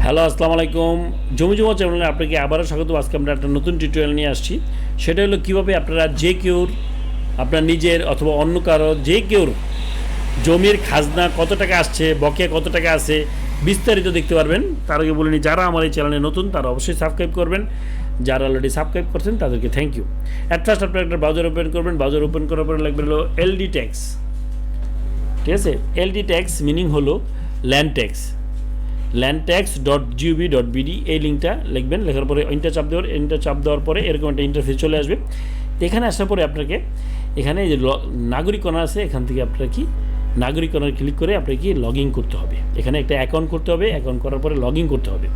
Hello, আসসালামু আলাইকুম। জমি জমা চ্যানেলে আপনাকে আবারও স্বাগত। আজকে আমরা একটা নতুন টিউটোরিয়াল নিয়ে আসছি। সেটা হলো কীভাবে আপনারা যে কেউর, আপনার নিজের অথবা অন্য কারো, যে কেউর জমির খাজনা কত টাকা আসছে, বকেয়া কত টাকা আছে, বিস্তারিত দেখতে পারবেন। তার আগে বলে নিই, যারা আমার এই চ্যানেলে নতুন তারা অবশ্যই সাবস্ক্রাইব করবেন। যারা অলরেডি সাবস্ক্রাইব করছেন তাদেরকে থ্যাংক ইউ। অ্যাট ফার্স্ট আপনারা একটা ব্রাউজার ওপেন করবেন। ব্রাউজার ওপেন করার পরে লাগবে হলো এলডি ট্যাক্স। ঠিক আছে, এলডি ট্যাক্স মিনিং হলো ল্যান্ড ট্যাক্স। landtax.gov.bd এই লিঙ্কটা লিখবেন। লেখার পরে এন্টার চাপ দেওয়ার পরে এরকম একটা ইন্টারফেস চলে আসবে। এখানে আসার পরে আপনাকে এখানে যে নাগরিকনা আছে, এখান থেকে আপনার কি নাগরিকনার ক্লিক করে আপনাকে কি লগ ইন করতে হবে। এখানে একটা অ্যাকাউন্ট করতে হবে। অ্যাকাউন্ট করার পরে লগ ইন করতে হবে।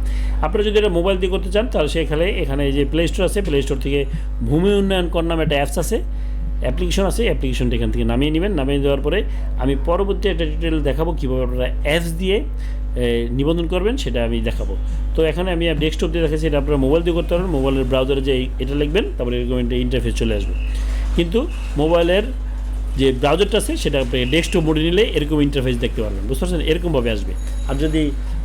আপনারা যদি এটা মোবাইল দিয়ে করতে চান তাহলে এখানে যে প্লে স্টোর আছে, প্লে স্টোর থেকে ভূমি উন্নয়ন কর নামে একটা অ্যাপস আছে, অ্যাপ্লিকেশন আছে। অ্যাপ্লিকেশনটা এখান থেকে নামিয়ে নেবেন। নামিয়ে দেওয়ার পরে আমি পরবর্তী একটা ডিটেল দেখাবো কীভাবে আপনারা অ্যাপস দিয়ে নিবন্ধন করবেন, সেটা আমি দেখাবো। তো এখানে আমি ডেস্কটপ দিয়ে দেখাচ্ছি, এটা আপনারা মোবাইল দিয়ে করতে পারবেন। মোবাইলের ব্রাউজারে যে এটা লিখবেন, তারপরে এরকম একটা ইন্টারফেস চলে আসবে। কিন্তু মোবাইলের যে ব্রাউজারটা আছে সেটা আপনি ডেস্কটপ মোডে নিলে এরকম ইন্টারফেস দেখতে পারবেন, বুঝতে পারছেন? এরকমভাবে আসবে। আর যদি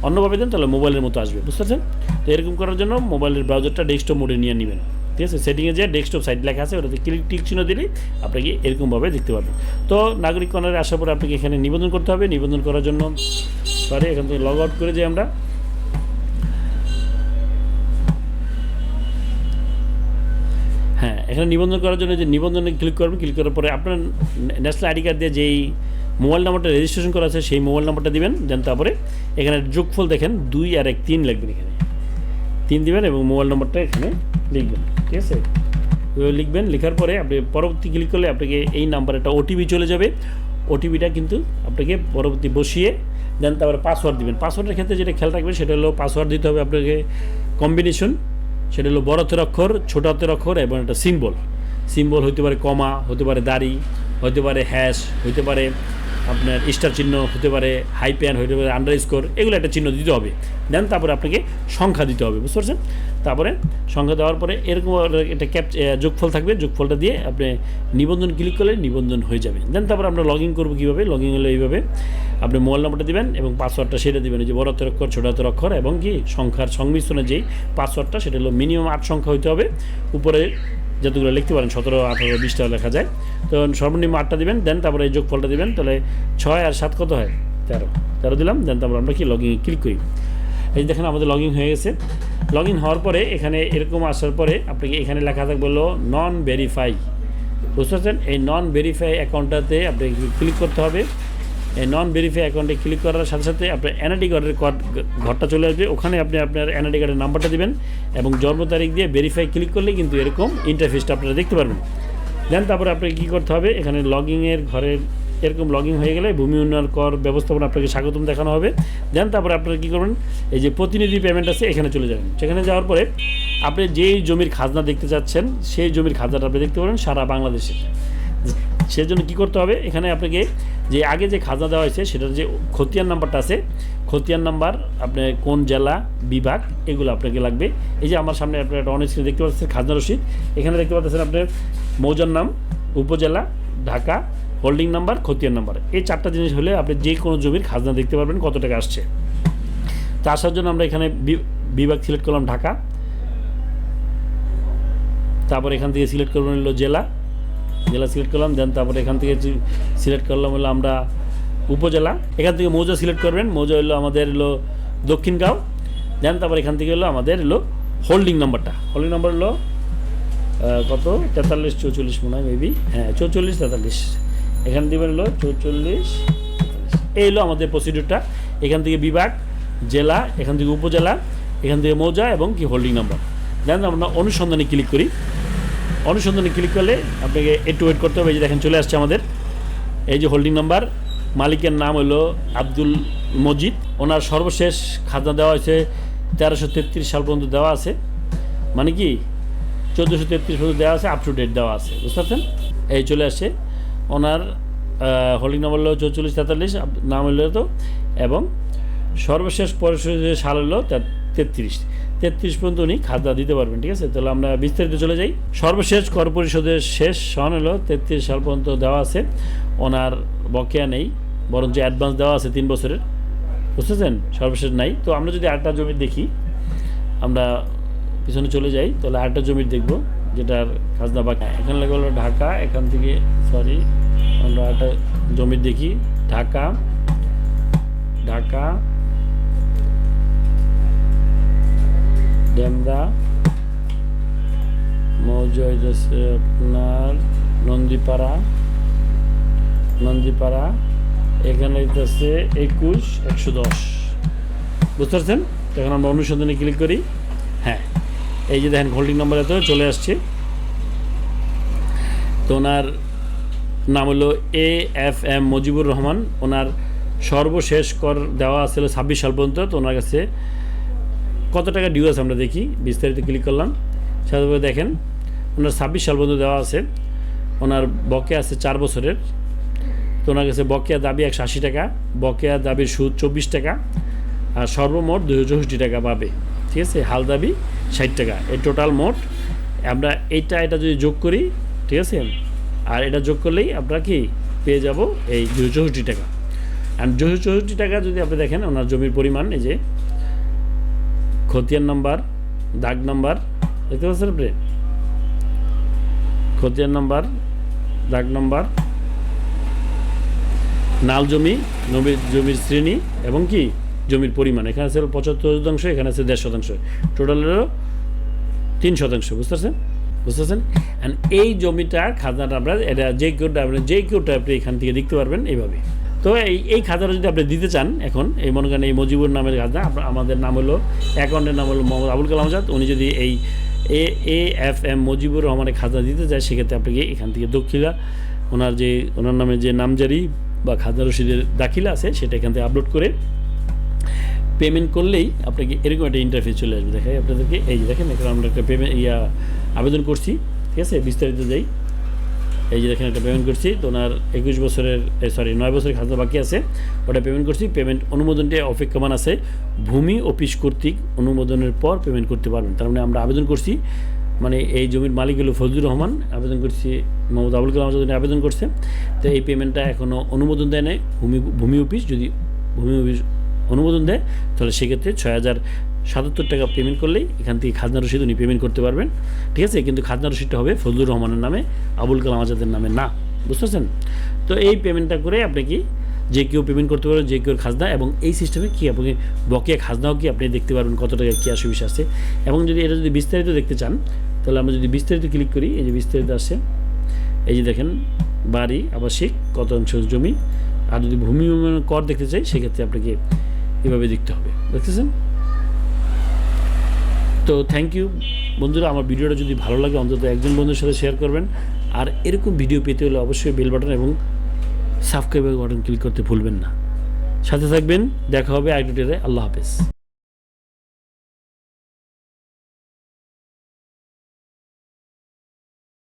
অন্যভাবে দেন তাহলে মোবাইলের মতো আসবে, বুঝতে পারছেন? তো এরকম করার জন্য মোবাইলের ব্রাউজারটা ডেস্কটপ মোডে নিয়ে নেবেন। ঠিক আছে, সেটিংয়ে যে ডেস্কটপ সাইট লেখা আছে ওটাতে টিক চিহ্ন দিলেই আপনাকে এরকমভাবে দেখতে পারবেন। তো নাগরিক কর্নারে আসার পরে আপনাকে এখানে নিবন্ধন করতে হবে। নিবন্ধন করার জন্য এখান থেকে লগ আউট করে যাই আমরা। হ্যাঁ, এখানে নিবন্ধন করার জন্য যে নিবন্ধনে ক্লিক করবেন। ক্লিক করার পরে আপনার ন্যাশনাল আইডি কার্ড দিয়ে যেই মোবাইল নাম্বারটা রেজিস্ট্রেশন করা আছে সেই মোবাইল নাম্বারটা দিবেন। দেন তারপরে এখানে যোগফল দেখেন 2 আর 1 3 লিখবেন। এখানে 3 দিবেন এবং মোবাইল নাম্বারটা এখানে লিখবেন। ঠিক আছে, লিখবেন। লেখার পরে আপনি পরবর্তী ক্লিক করলে আপনাকে এই নাম্বারে একটা ওটিপি চলে যাবে। ওটিপিটা কিন্তু আপনাকে পরবর্তী বসিয়ে দেন তারপরে পাসওয়ার্ড দিবেন। পাসওয়ার্ডের ক্ষেত্রে যেটা খেয়াল রাখবেন সেটা হলো পাসওয়ার্ড দিতে হবে আপনাকে কম্বিনেশন। সেটা হলো বড় হাতের অক্ষর, ছোট হাতের অক্ষর এবং একটা সিম্বল হতে পারে, কমা হতে পারে, দাড়ি হতে পারে, হ্যাশ হতে পারে, আপনার স্টার চিহ্ন হতে পারে, হাইপ্যান হতে পারে, আন্ডারস্কোর, এগুলো একটা চিহ্ন দিতে হবে। দেন তারপরে আপনাকে সংখ্যা দিতে হবে, বুঝতে পারছেন? তারপরে সংখ্যা দেওয়ার পরে এরকম একটা যোগফল থাকবে। যোগফলটা দিয়ে আপনি নিবন্ধন ক্লিক করলে নিবন্ধন হয়ে যাবে। দেন তারপরে আমরা লগ ইন করবো কীভাবে? লগ ইন হলে এইভাবে আপনি মোবাইল নাম্বারটা দেবেন এবং পাসওয়ার্ডটা সেটা দেবেন। যে বড় হাতের অক্ষর, ছোট হাতের অক্ষর এবং কি সংখ্যার সংমিশ্রণে যেই পাসওয়ার্ডটা, সেটা হলো মিনিমাম 8 সংখ্যা হতে হবে। উপরে যতগুলো লিখতে পারেন 17, 18, 20টা লেখা যায়, তো সর্বনিম্ন 8টা দিবেন। দেন তারপরে এই যোগফলটা দিবেন। তাহলে 6 আর 7 কত হয়? 13 দিলাম। দেন তারপর আমরা কি লগ ইন ক্লিক করি। এই দেখেন আমাদের লগ ইন হয়ে গেছে। লগ ইন হওয়ার পরে এখানে এরকম আসার পরে আপনাকে এখানে লেখা থাকবে হলো নন ভেরিফাই, বুঝতে পারছেন? এই নন ভেরিফাই অ্যাকাউন্টটাতে আপনাকে ক্লিক করতে হবে। এই নন ভেরিফাই অ্যাকাউন্টে ক্লিক করার সাথে সাথে আপনার এনআইডি কার্ডের ঘরটা চলে আসবে। ওখানে আপনি আপনার এনআইডি কার্ডের নাম্বারটা দেবেন এবং জন্ম তারিখ দিয়ে ভেরিফাই ক্লিক করলে কিন্তু এরকম ইন্টারফেসটা আপনারা দেখতে পারবেন। দেন তারপরে আপনাকে কী করতে হবে? এখানে লগইনের ঘরের এরকম লগ ইন হয়ে গেলে ভূমি উন্নয়ন কর ব্যবস্থাপনা আপনাকে স্বাগতম দেখানো হবে। দেন তারপরে আপনারা কী করবেন? এই যে প্রতিনিধি পেমেন্ট আছে এখানে চলে যাবেন। সেখানে যাওয়ার পরে আপনি যেই জমির খাজনা দেখতে চাচ্ছেন সেই জমির খাজনাটা আপনি দেখতে পারেন সারা বাংলাদেশের। সেই জন্য কী করতে হবে? এখানে আপনাকে যে আগে যে খাজনা দেওয়া হয়েছে সেটার যে খতিয়ান নাম্বারটা আছে, খতিয়ান নাম্বার, আপনার কোন জেলা, বিভাগ, এগুলো আপনাকে লাগবে। এই যে আমার সামনে আপনার একটা অন স্ক্রিনে দেখতে পাচ্ছেন খাজনা রসিদ। এখানে দেখতে পাচ্ছেন আপনার মৌজার নাম, উপজেলা, ঢাকা, হোল্ডিং নাম্বার, খতিয়ান নাম্বার। এই 4টা জিনিস হলে আপনি যে কোনো জমির খাজনা দেখতে পারবেন কত টাকা আসছে। তো আসার জন্য আমরা এখানে বিভাগ সিলেক্ট করলাম ঢাকা। তারপর এখান থেকে সিলেক্ট করবেন হলো জেলা সিলেক্ট করলাম। দেন তারপরে এখান থেকে সিলেক্ট করলাম হলো আমরা উপজেলা। এখান থেকে মৌজা সিলেক্ট করবেন। মৌজা হলো আমাদের হলো দক্ষিণগাঁও। দেন তারপর এখান থেকে হলো আমাদের হলো হোল্ডিং নাম্বারটা। হোল্ডিং নাম্বার হলো কত? 43 44 মনে হয়, মেবি, হ্যাঁ 44 43। এখানে দেবেন হলো 44 43। এই হলো আমাদের প্রসিডিউরটা। এখান থেকে বিভাগ, জেলা, এখান থেকে উপজেলা, এখান থেকে মৌজা এবং কি হোল্ডিং নাম্বার। দেন আমরা অনুসন্ধানে ক্লিক করি। অনুসন্ধানে ক্লিক করলে আপনাকে একটু ওয়েট করতে হবে। এই যে দেখেন চলে আসছে আমাদের এই যে হোল্ডিং নাম্বার। মালিকের নাম হলো আব্দুল মজিদ। ওনার সর্বশেষ খাজনা দেওয়া হয়েছে 1333 সাল পর্যন্ত দেওয়া আছে, মানে কি 1433 পর্যন্ত দেওয়া আছে, আপ টু ডেট দেওয়া আছে, বুঝতে পারছেন? এই চলে আসছে ওনার হোল্ডিং নাম্বার হলো 44 43, নাম হলো তো, এবং সর্বশেষ পরিশোধের সাল হলো 33 পর্যন্ত উনি খাজনা দিতে পারবেন। ঠিক আছে, তাহলে আমরা বিস্তারিত চলে যাই। সর্বশেষ কর পরিশোধের শেষ সন হলো 33 সাল পর্যন্ত দেওয়া আছে। ওনার বকেয়া নেই, বরঞ্চ অ্যাডভান্স দেওয়া আছে 3 বছরের। বুঝতেছেন, সর্বশেষ নাই। তো আমরা যদি আরেকটা জমি দেখি, আমরা পিছনে চলে যাই, তাহলে আরেকটা জমির দেখবো যেটার খাজনা বাকি। এখানে লেখা হলো ঢাকা, এখান থেকে সরি আমরা একটা জমির দেখি, ঢাকা ডেমরা মৌজা হইতেছে আপনার নন্দীপাড়া, এখানে হইতেছে 21,110, বুঝতে পারছেন? এখন আমরা অনুসন্ধানে ক্লিক করি। হ্যাঁ, এই যে দেখেন হোল্ডিং নাম্বার এত চলে আসছে। তো ওনার নাম হলো AFM মুজিবুর রহমান। ওনার সর্বশেষ কর দেওয়া ছিল 26 সাল পর্যন্ত। তো ওনার কাছে কত টাকা ডিউ আছে আমরা দেখি, বিস্তারিত ক্লিক করলাম। সাধারণত দেখেন ওনার 26 সাল পর্যন্ত দেওয়া আছে। ওনার বকেয়া আছে 4 বছরের। তো ওনার কাছে বকেয়া দাবি 180 টাকা, বকেয়া দাবির সুদ 24 টাকা, আর সর্বমোট 264 টাকা পাবে। ঠিক আছে, হাল দাবি 60 টাকা, এই টোটাল মোট। আমরা এটা যদি যোগ করি, ঠিক আছে, আর এটা যোগ করলেই আমরা কি পেয়ে যাব এই 264 টাকা। আর 264 টাকা যদি আপনি দেখেন ওনার জমির পরিমাণ, এই যে খতিয়ান নাম্বার, দাগ নাম্বার দেখতে পাচ্ছেন আপনি, খতিয়ান নাম্বার, দাগ নাম্বার, নাল জমি, জমির শ্রেণী এবং কি জমির পরিমাণ। এখানে আছে 75%, এখানে আছে 1.5%, টোটাল হলো 3%, বুঝতেছেন? অ্যান্ড এই জমিটার খাজনাটা আমরা এটা যে কেউটা আপনি এখান থেকে দেখতে পারবেন এইভাবে। তো এই খাজনাটা যদি আপনি দিতে চান, এখন এই মনে করেন এই মুজিবুর নামের খাজনা, আমাদের নাম হলো, অ্যাকাউন্টের নাম হলো মোহাম্মদ আবুল কালাম আজাদ। উনি যদি এই AFM মুজিবুর রহমানের খাজনা দিতে চায়, সেক্ষেত্রে আপনাকে এখান থেকে দক্ষিলা ওনার নামে যে নামজারি বা খাজনা রসিদের দাখিলা আছে সেটা এখান থেকে আপলোড করে পেমেন্ট করলেই আপনাকে এরকম একটা ইন্টারফেস চলে আসবে। দেখাই আপনাদেরকে, এই যে দেখেন এখানে আমরা একটা আবেদন করছি, ঠিক আছে, বিস্তারিত যাই। এই যে দেখেন একটা পেমেন্ট করছি। তো ওনার 9 বছরের খাজনা বাকি আছে, ওটা পেমেন্ট করছি। পেমেন্ট অনুমোদনটি অপেক্ষমান আছে, ভূমি অফিস কর্তৃক অনুমোদনের পর পেমেন্ট করতে পারবেন। তার মানে আমরা আবেদন করছি, মানে এই জমির মালিক হলো ফজলুর রহমান, আবেদন করছি মোহাম্মদ আবুল কালাম আজাদ আবেদন করছে। তো এই পেমেন্টটা এখনও অনুমোদন দেয় নাই ভূমি অফিস। যদি ভূমি অফিস অনুমোদন দেয় তাহলে সেক্ষেত্রে 6,077 টাকা পেমেন্ট করলেই এখান থেকে খাজনা রসিদ উনি পেমেন্ট করতে পারবেন। ঠিক আছে, কিন্তু খাজনা রসিদটা হবে ফজলুর রহমানের নামে, আবুল কালাম আজাদের নামে না, বুঝতে পারছেন? তো এই পেমেন্টটা করে আপনি কি যে কেউ পেমেন্ট করতে পারবেন, যে কেউ খাজনা, এবং এই সিস্টেমে কি আপনি বকেয়া খাজনাও কি আপনি দেখতে পারবেন কত টাকা কী আসে আছে। এবং যদি এটা যদি বিস্তারিত দেখতে চান, তাহলে আমরা যদি বিস্তারিত ক্লিক করি, এই যে বিস্তারিত আসছে, এই যে দেখেন বাড়ি, আবাসিক, কত অংশ জমি। আর যদি ভূমি উন্নয়ন কর দেখতে চাই, সেক্ষেত্রে আপনাকে এভাবে দেখতে হবে, দেখতেছেন? তো থ্যাংক ইউ বন্ধুরা। আমার ভিডিওটা যদি ভালো লাগে অন্তত একজন বন্ধুর সাথে শেয়ার করবেন। আর এরকম ভিডিও পেতে হলে অবশ্যই বেল বাটন এবং সাবস্ক্রাইব বাটন ক্লিক করতে ভুলবেন না। সাথে থাকবেন, দেখা হবে আরেকটা ভিডিওতে। আল্লাহ হাফেজ।